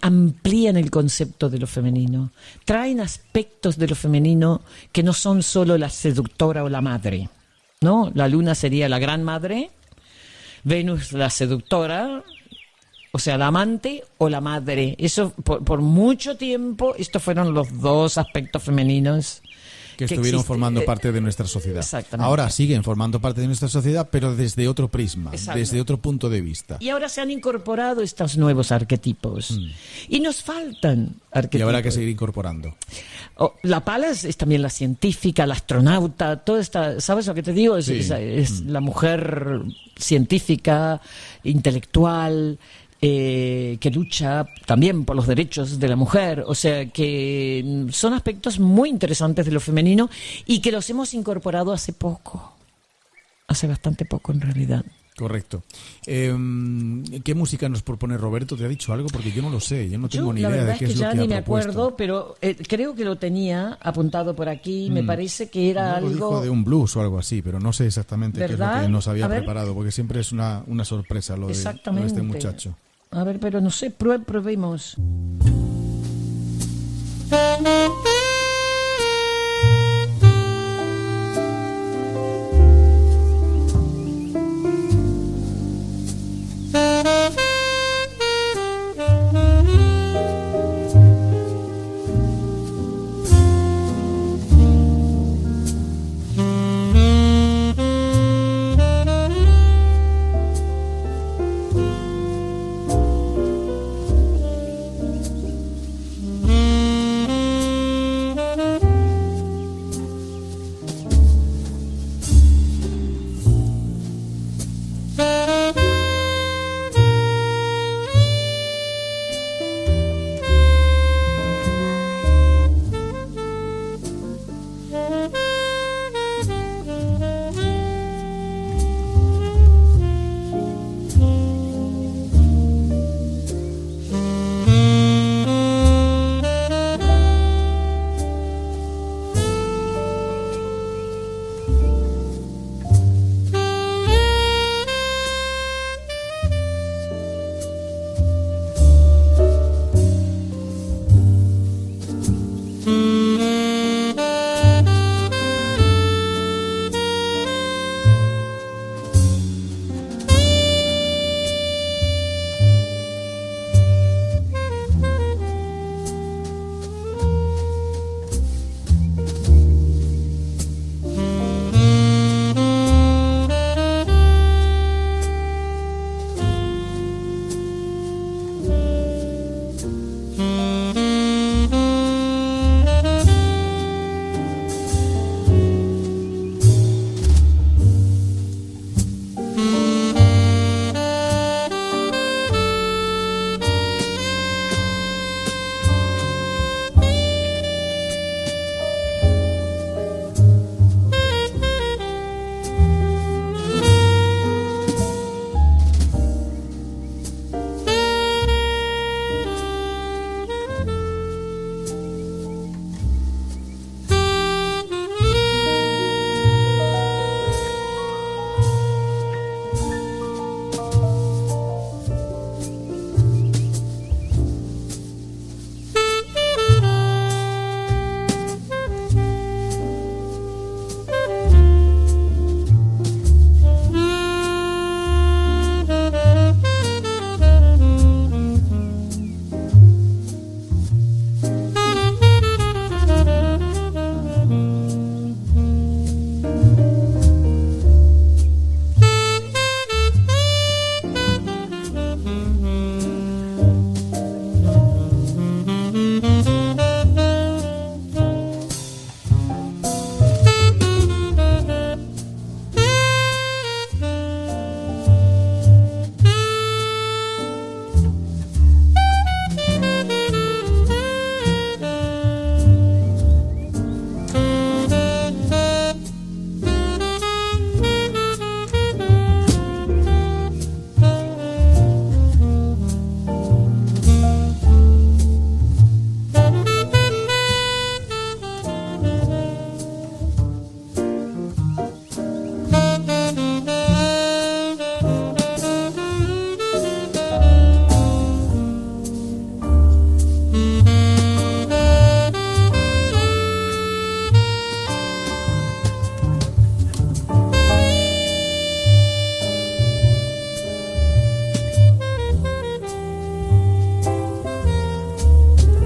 Speaker 3: amplían el concepto de lo femenino, traen aspectos de lo femenino que no son solo la seductora o la madre, ¿no? La luna sería la gran madre, Venus la seductora, o sea, la amante o la madre. Eso, por mucho tiempo, estos fueron los 2 aspectos femeninos
Speaker 2: que estuvieron formando parte de nuestra sociedad.
Speaker 3: Exactamente.
Speaker 2: Ahora siguen formando parte de nuestra sociedad, pero desde otro prisma, desde otro punto de vista.
Speaker 3: Y ahora se han incorporado estos nuevos arquetipos. Y nos faltan arquetipos.
Speaker 2: Y habrá que seguir incorporando.
Speaker 3: La Palas es también la científica, la astronauta, toda esta, ¿sabes lo que te digo? Es la mujer científica, intelectual, que lucha también por los derechos de la mujer, o sea que son aspectos muy interesantes de lo femenino y que los hemos incorporado hace bastante poco en realidad.
Speaker 2: Correcto. ¿Qué música nos propone Roberto? ¿Te ha dicho algo? Porque yo no lo sé, yo no tengo ni idea de qué es lo que ha propuesto. La verdad es que ya ni me acuerdo,
Speaker 3: pero creo que lo tenía apontado por aquí, me parece que era algo...
Speaker 2: Dijo de un blues o algo así, pero no sé exactamente qué es lo que nos había preparado, porque siempre es una sorpresa lo de este muchacho.
Speaker 3: A ver, pero no sé, probemos.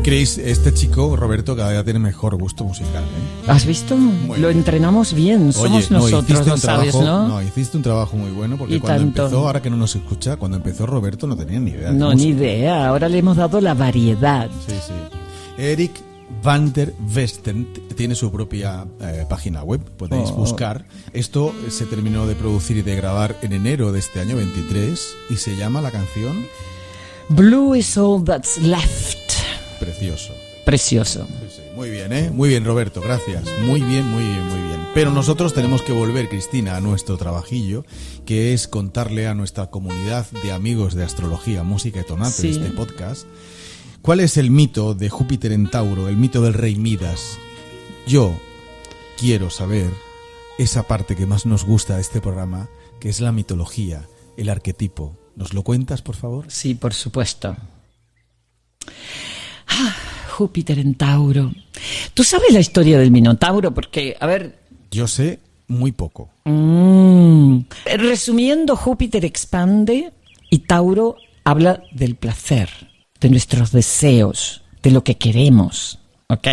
Speaker 2: Chris, este chico, Roberto, cada día tiene mejor gusto musical, ¿eh?
Speaker 3: ¿Has visto? Lo entrenamos bien, somos nosotros, ¿no sabes, no?
Speaker 2: No, hiciste un trabajo muy bueno, porque
Speaker 3: Y
Speaker 2: cuando
Speaker 3: tanto.
Speaker 2: empezó, ahora que no nos escucha, cuando empezó Roberto no tenía ni idea de
Speaker 3: No, ni
Speaker 2: música.
Speaker 3: idea, ahora le hemos dado la variedad.
Speaker 2: Sí, sí. Eric van der Westen tiene su propia página web, podéis buscar. Esto se terminó de producir y de grabar en enero de este año 23 y se llama la canción
Speaker 3: Blue is all that's left.
Speaker 2: Precioso.
Speaker 3: Precioso.
Speaker 2: Sí, sí. Muy bien, ¿eh? Muy bien, Roberto, gracias. Muy bien, muy bien, muy bien. Pero nosotros tenemos que volver, Cristina, a nuestro trabajillo, que es contarle a nuestra comunidad de amigos de astrología, música y tonate
Speaker 3: Sí.
Speaker 2: de este podcast, ¿cuál es el mito de Júpiter en Tauro, el mito del rey Midas? Yo quiero saber esa parte que más nos gusta de este programa, que es la mitología, el arquetipo. ¿Nos lo cuentas, por favor?
Speaker 3: Sí, por supuesto. Júpiter en Tauro. ¿Tú sabes la historia del Minotauro? Porque, a ver,
Speaker 2: Yo sé muy poco.
Speaker 3: resumiendo, Júpiter expande y Tauro habla del placer, de nuestros deseos, de lo que queremos, ¿ok?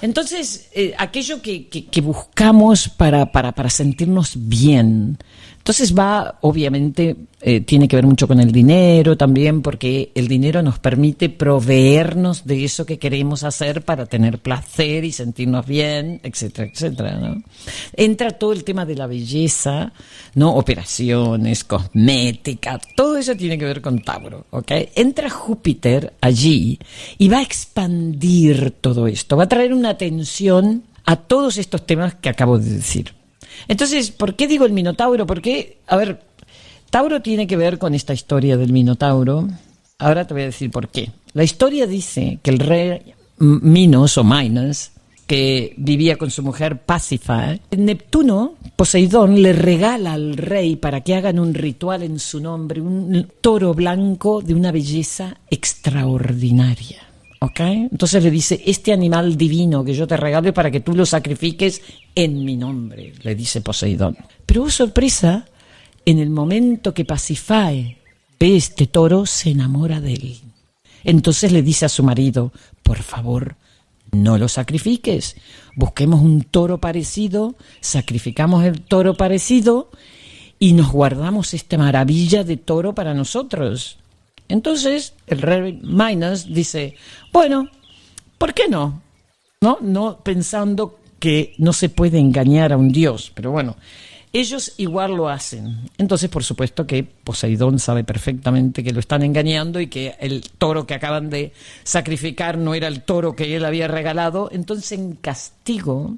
Speaker 3: Entonces, aquello que buscamos para sentirnos bien. Entonces va, obviamente, tiene que ver mucho con el dinero también, porque el dinero nos permite proveernos de eso que queremos hacer para tener placer y sentirnos bien, etcétera, etcétera, ¿no? Entra todo el tema de la belleza, ¿no? Operaciones, cosmética, todo eso tiene que ver con Tauro, ¿ok? Entra Júpiter allí y va a expandir todo esto, va a traer una atención a todos estos temas que acabo de decir. Entonces, ¿por qué digo el Minotauro? Porque, a ver, Tauro tiene que ver con esta historia del Minotauro. Ahora te voy a decir por qué. La historia dice que el rey Minos o Minos, que vivía con su mujer Pasífae, Neptuno, Poseidón, le regala al rey para que hagan un ritual en su nombre, un toro blanco de una belleza extraordinaria. ¿Ok? Entonces le dice, este animal divino que yo te regalo es para que tú lo sacrifiques en mi nombre, le dice Poseidón. Pero oh sorpresa, en el momento que Pasífae ve este toro, se enamora de él. Entonces le dice a su marido, por favor, no lo sacrifiques, busquemos un toro parecido, sacrificamos el toro parecido y nos guardamos esta maravilla de toro para nosotros. Entonces el rey Minos dice, bueno, ¿por qué no? No pensando que no se puede engañar a un dios, pero bueno, ellos igual lo hacen. Entonces, por supuesto que Poseidón sabe perfectamente que lo están engañando y que el toro que acaban de sacrificar no era el toro que él había regalado. Entonces, en castigo,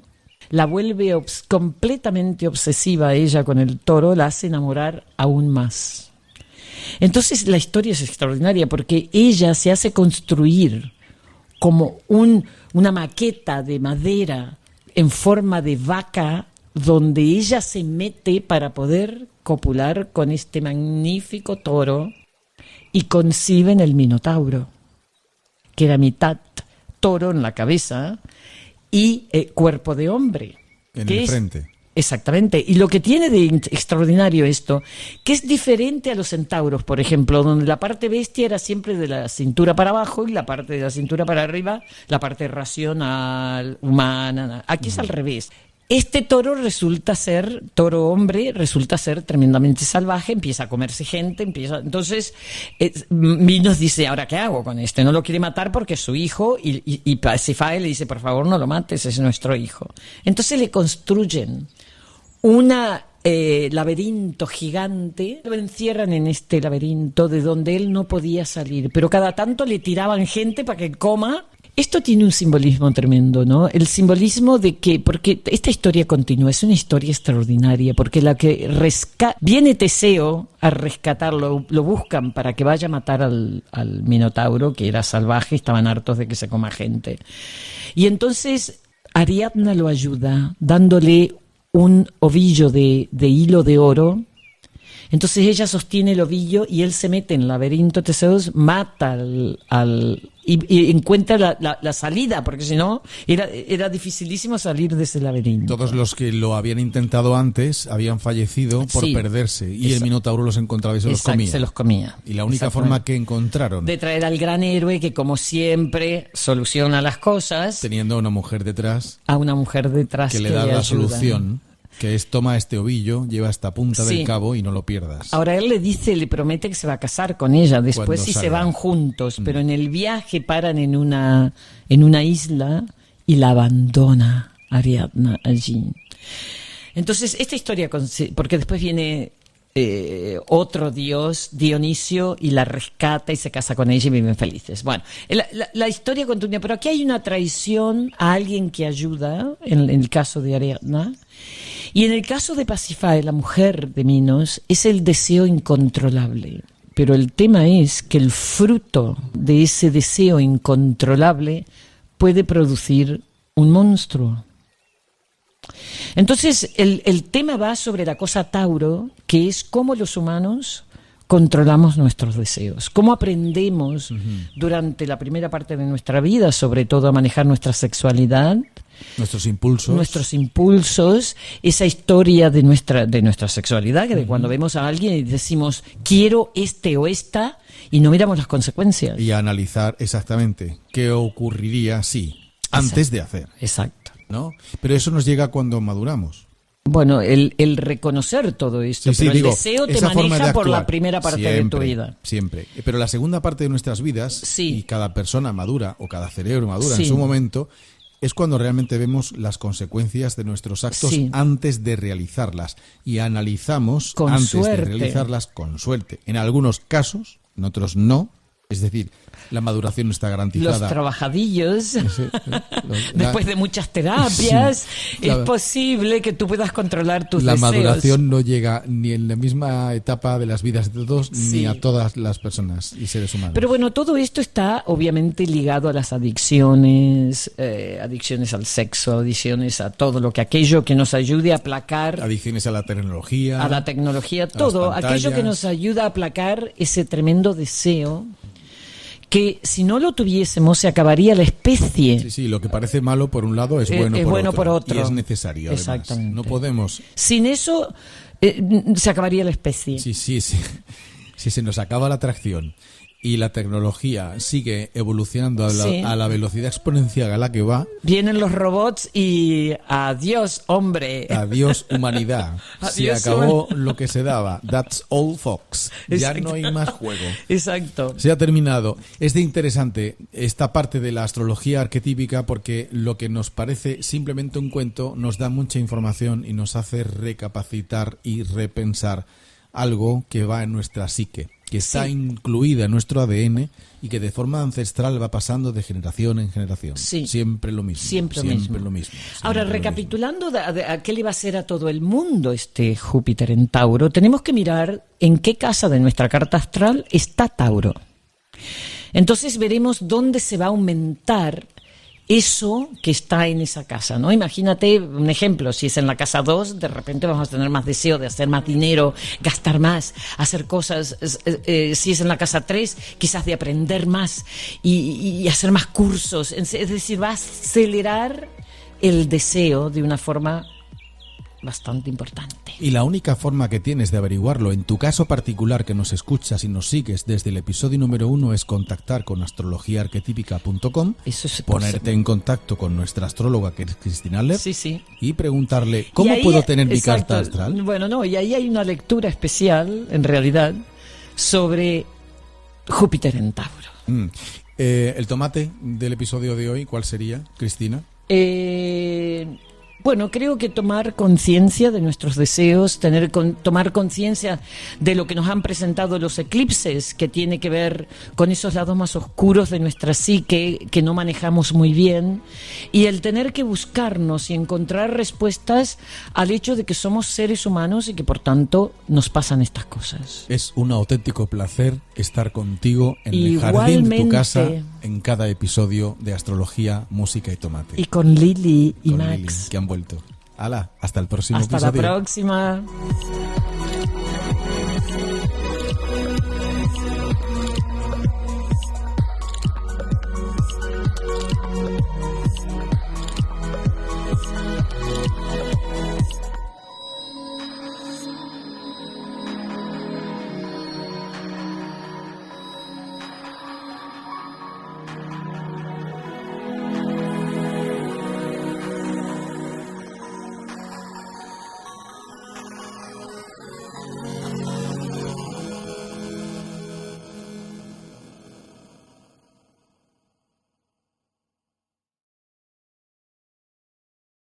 Speaker 3: la vuelve completamente obsesiva a ella con el toro, la hace enamorar aún más. Entonces la historia es extraordinaria porque ella se hace construir como una maqueta de madera en forma de vaca donde ella se mete para poder copular con este magnífico toro y conciben el Minotauro, que era mitad toro en la cabeza y cuerpo de hombre.
Speaker 2: En el frente.
Speaker 3: Exactamente. Y lo que tiene de extraordinario esto, que es diferente a los centauros, por ejemplo, donde la parte bestia era siempre de la cintura para abajo y la parte de la cintura para arriba, la parte racional, humana. Aquí es al revés. Este toro toro hombre, resulta ser tremendamente salvaje, empieza a comerse gente, entonces Minos dice, ¿ahora qué hago con este? No lo quiere matar porque es su hijo y Pasífae le dice, por favor no lo mates, es nuestro hijo. Entonces le construyen un laberinto gigante, lo encierran en este laberinto de donde él no podía salir, pero cada tanto le tiraban gente para que coma. Esto tiene un simbolismo tremendo, ¿no? El simbolismo de que, porque esta historia continúa, es una historia extraordinaria, porque la que viene Teseo a rescatarlo, lo buscan para que vaya a matar al Minotauro, que era salvaje, estaban hartos de que se coma gente. Y entonces Ariadna lo ayuda, dándole un ovillo de hilo de oro, Entonces ella sostiene el ovillo y él se mete en el laberinto. Teseus mata y encuentra la salida, porque si no era dificilísimo salir de ese laberinto.
Speaker 2: Todos los que lo habían intentado antes habían fallecido por perderse, y el Minotauro los encontraba y se los comía. Y la única forma que encontraron
Speaker 3: de traer al gran héroe, que como siempre soluciona las cosas,
Speaker 2: teniendo a una mujer detrás,
Speaker 3: que
Speaker 2: le da la solución, que es: toma este ovillo, lleva esta punta del cabo y no lo pierdas.
Speaker 3: Ahora él le promete que se va a casar con ella después si se van juntos, pero en el viaje paran en una isla y la abandona Ariadna allí. Entonces esta historia, porque después viene otro dios, Dionisio, y la rescata y se casa con ella y viven felices. Bueno, la historia continúa, pero aquí hay una traición a alguien que ayuda, en el caso de Ariadna. Y en el caso de Pasífae, la mujer de Minos, es el deseo incontrolable. Pero el tema es que el fruto de ese deseo incontrolable puede producir un monstruo. Entonces, el tema va sobre la cosa Tauro, que es cómo los humanos controlamos nuestros deseos, cómo aprendemos durante la primera parte de nuestra vida, sobre todo a manejar nuestra sexualidad, nuestros impulsos, esa historia de nuestra sexualidad, que de cuando vemos a alguien y decimos quiero este o esta, y no miramos las consecuencias.
Speaker 2: Y analizar exactamente qué ocurriría antes de hacer.
Speaker 3: Exacto.
Speaker 2: ¿No? Pero eso nos llega cuando maduramos.
Speaker 3: Bueno, el reconocer todo esto, pero el deseo te maneja por la primera parte de tu vida.
Speaker 2: Siempre. Pero la segunda parte de nuestras vidas, y cada persona madura, o cada cerebro madura en su momento, es cuando realmente vemos las consecuencias de nuestros actos antes de realizarlas. Y analizamos de realizarlas con suerte. En algunos casos, en otros no. Es decir, la maduración no está garantizada.
Speaker 3: Los trabajadillos, después de muchas terapias, es posible que tú puedas controlar tus deseos.
Speaker 2: La maduración no llega ni en la misma etapa de las vidas de todos, ni a todas las personas y seres humanos.
Speaker 3: Pero bueno, todo esto está obviamente ligado a las adicciones, adicciones al sexo, adicciones a todo aquello que nos ayude a aplacar.
Speaker 2: Adicciones a la tecnología.
Speaker 3: Todo aquello que nos ayuda a aplacar ese tremendo deseo, que si no lo tuviésemos se acabaría la especie.
Speaker 2: Sí, lo que parece malo por un lado es bueno por otro. Y es necesario, además.
Speaker 3: Exactamente.
Speaker 2: No podemos.
Speaker 3: Sin eso se acabaría la especie.
Speaker 2: Sí. Si se nos acaba la atracción y la tecnología sigue evolucionando a la velocidad exponencial a la que va,
Speaker 3: vienen los robots y adiós, hombre.
Speaker 2: Adiós, humanidad. Se acabó lo que se daba. That's all, folks. Ya no hay más juego.
Speaker 3: Exacto.
Speaker 2: Se ha terminado. Es de interesante esta parte de la astrología arquetípica, porque lo que nos parece simplemente un cuento nos da mucha información y nos hace recapacitar y repensar algo que va en nuestra psique, que está incluida en nuestro ADN y que de forma ancestral va pasando de generación en generación. Siempre lo mismo. Siempre lo mismo.
Speaker 3: Ahora, recapitulando a qué le va a hacer a todo el mundo este Júpiter en Tauro, tenemos que mirar en qué casa de nuestra carta astral está Tauro. Entonces veremos dónde se va a aumentar eso que está en esa casa, ¿no? Imagínate un ejemplo: si es en la casa 2, de repente vamos a tener más deseo de hacer más dinero, gastar más, hacer cosas. Si es en la casa 3, quizás de aprender más y hacer más cursos. Es decir, va a acelerar el deseo de una forma bastante importante.
Speaker 2: Y la única forma que tienes de averiguarlo, en tu caso particular que nos escuchas y nos sigues desde el episodio número 1, es contactar con astrologiaarquetípica.com, ponerte en contacto con nuestra astróloga, que es Cristina Aller, y preguntarle ¿cómo puedo tener mi carta astral?
Speaker 3: Bueno, no, y ahí hay una lectura especial, en realidad, sobre Júpiter en Tauro.
Speaker 2: El tomate del episodio de hoy, ¿cuál sería, Cristina?
Speaker 3: Bueno, creo que tomar conciencia de nuestros deseos, tomar conciencia de lo que nos han presentado los eclipses, que tiene que ver con esos lados más oscuros de nuestra psique que no manejamos muy bien, y el tener que buscarnos y encontrar respuestas al hecho de que somos seres humanos y que por tanto nos pasan estas cosas.
Speaker 2: Es un auténtico placer estar contigo en el jardín de tu casa en cada episodio de Astrología, Música y Tomate.
Speaker 3: Y con Lili y Max.
Speaker 2: Que han vuelto. ¡Hala! Hasta el próximo
Speaker 3: episodio.
Speaker 2: Hasta
Speaker 3: la próxima.